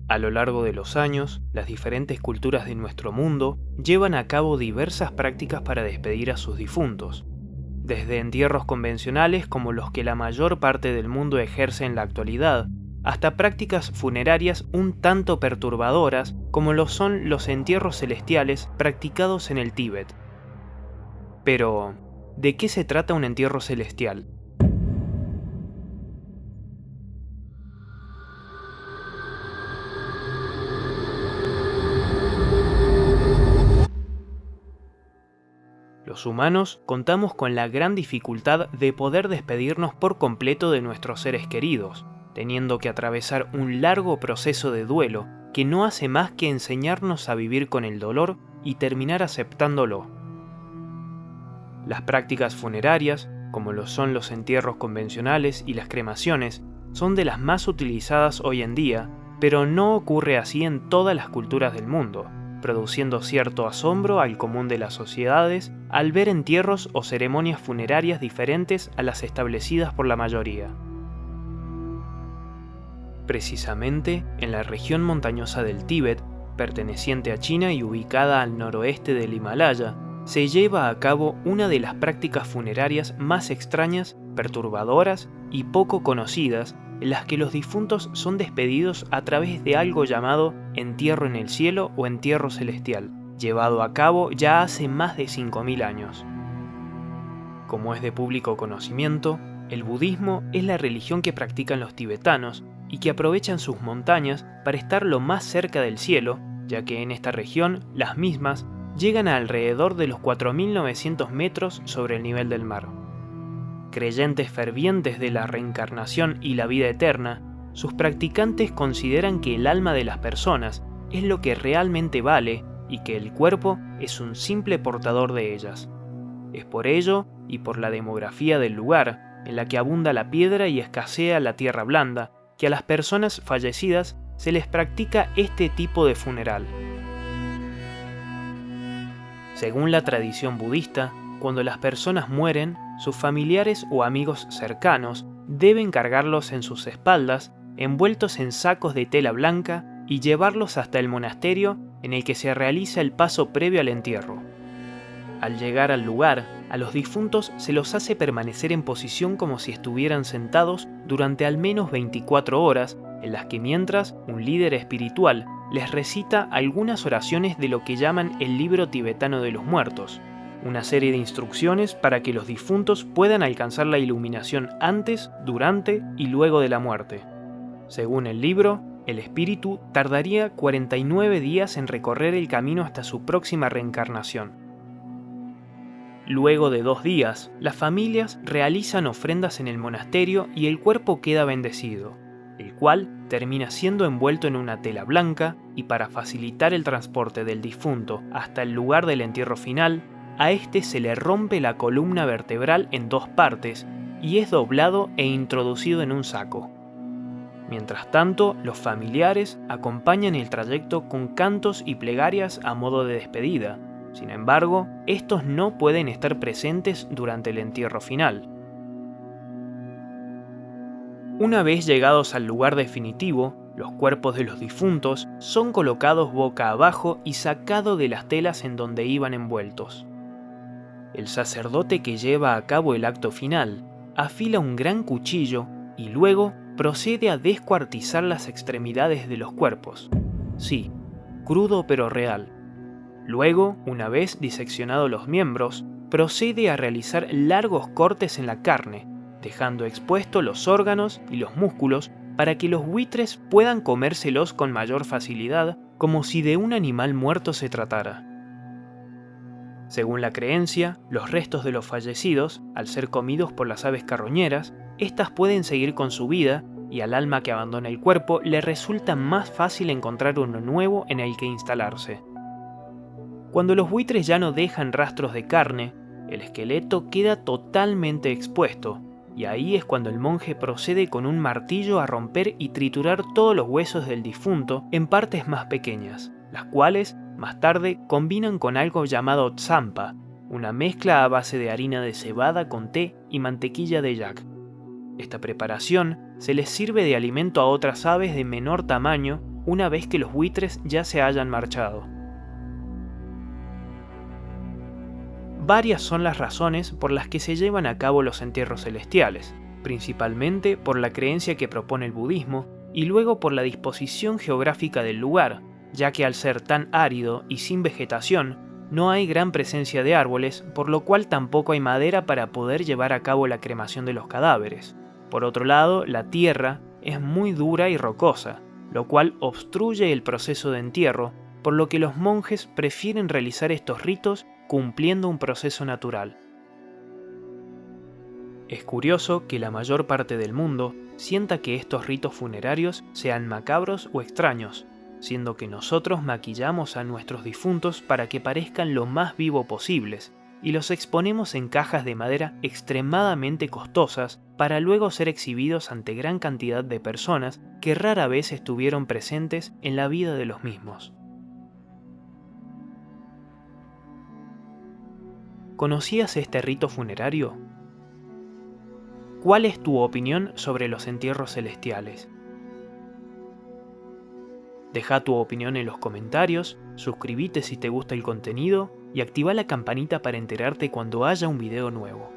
A lo largo de los años, las diferentes culturas de nuestro mundo llevan a cabo diversas prácticas para despedir a sus difuntos, desde entierros convencionales como los que la mayor parte del mundo ejerce en la actualidad, hasta prácticas funerarias un tanto perturbadoras como lo son los entierros celestiales practicados en el Tíbet. Pero, ¿de qué se trata un entierro celestial? Los humanos contamos con la gran dificultad de poder despedirnos por completo de nuestros seres queridos, teniendo que atravesar un largo proceso de duelo que no hace más que enseñarnos a vivir con el dolor y terminar aceptándolo. Las prácticas funerarias, como lo son los entierros convencionales y las cremaciones, son de las más utilizadas hoy en día, pero no ocurre así en todas las culturas del mundo, produciendo cierto asombro al común de las sociedades al ver entierros o ceremonias funerarias diferentes a las establecidas por la mayoría. Precisamente, en la región montañosa del Tíbet, perteneciente a China y ubicada al noroeste del Himalaya, se lleva a cabo una de las prácticas funerarias más extrañas, perturbadoras y poco conocidas, en las que los difuntos son despedidos a través de algo llamado entierro en el cielo o entierro celestial, llevado a cabo ya hace más de 5.000 años. Como es de público conocimiento, el budismo es la religión que practican los tibetanos y que aprovechan sus montañas para estar lo más cerca del cielo, ya que en esta región las mismas llegan a alrededor de los 4.900 metros sobre el nivel del mar. Creyentes fervientes de la reencarnación y la vida eterna, sus practicantes consideran que el alma de las personas es lo que realmente vale y que el cuerpo es un simple portador de ellas. Es por ello, y por la demografía del lugar, en la que abunda la piedra y escasea la tierra blanda, que a las personas fallecidas se les practica este tipo de funeral. Según la tradición budista, cuando las personas mueren, sus familiares o amigos cercanos deben cargarlos en sus espaldas, envueltos en sacos de tela blanca, y llevarlos hasta el monasterio en el que se realiza el paso previo al entierro. Al llegar al lugar, a los difuntos se los hace permanecer en posición como si estuvieran sentados durante al menos 24 horas, en las que mientras un líder espiritual les recita algunas oraciones de lo que llaman el libro tibetano de los muertos, una serie de instrucciones para que los difuntos puedan alcanzar la iluminación antes, durante y luego de la muerte. Según el libro, el espíritu tardaría 49 días en recorrer el camino hasta su próxima reencarnación. Luego de 2 días, las familias realizan ofrendas en el monasterio y el cuerpo queda bendecido, el cual termina siendo envuelto en una tela blanca y para facilitar el transporte del difunto hasta el lugar del entierro final, a este se le rompe la columna vertebral en 2 partes y es doblado e introducido en un saco. Mientras tanto, los familiares acompañan el trayecto con cantos y plegarias a modo de despedida. Sin embargo, estos no pueden estar presentes durante el entierro final. Una vez llegados al lugar definitivo, los cuerpos de los difuntos son colocados boca abajo y sacados de las telas en donde iban envueltos. El sacerdote que lleva a cabo el acto final afila un gran cuchillo y luego procede a descuartizar las extremidades de los cuerpos. Sí, crudo pero real. Luego, una vez diseccionados los miembros, procede a realizar largos cortes en la carne, dejando expuestos los órganos y los músculos para que los buitres puedan comérselos con mayor facilidad, como si de un animal muerto se tratara. Según la creencia, los restos de los fallecidos, al ser comidos por las aves carroñeras, éstas pueden seguir con su vida y al alma que abandona el cuerpo le resulta más fácil encontrar uno nuevo en el que instalarse. Cuando los buitres ya no dejan rastros de carne, el esqueleto queda totalmente expuesto, y ahí es cuando el monje procede con un martillo a romper y triturar todos los huesos del difunto en partes más pequeñas, las cuales, más tarde, combinan con algo llamado tsampa, una mezcla a base de harina de cebada con té y mantequilla de yak. Esta preparación se les sirve de alimento a otras aves de menor tamaño una vez que los buitres ya se hayan marchado. Varias son las razones por las que se llevan a cabo los entierros celestiales, principalmente por la creencia que propone el budismo y luego por la disposición geográfica del lugar, ya que al ser tan árido y sin vegetación, no hay gran presencia de árboles, por lo cual tampoco hay madera para poder llevar a cabo la cremación de los cadáveres. Por otro lado, la tierra es muy dura y rocosa, lo cual obstruye el proceso de entierro, por lo que los monjes prefieren realizar estos ritos cumpliendo un proceso natural. Es curioso que la mayor parte del mundo sienta que estos ritos funerarios sean macabros o extraños, siendo que nosotros maquillamos a nuestros difuntos para que parezcan lo más vivo posibles, y los exponemos en cajas de madera extremadamente costosas para luego ser exhibidos ante gran cantidad de personas que rara vez estuvieron presentes en la vida de los mismos. ¿Conocías este rito funerario? ¿Cuál es tu opinión sobre los entierros celestiales? Deja tu opinión en los comentarios, suscríbete si te gusta el contenido y activa la campanita para enterarte cuando haya un video nuevo.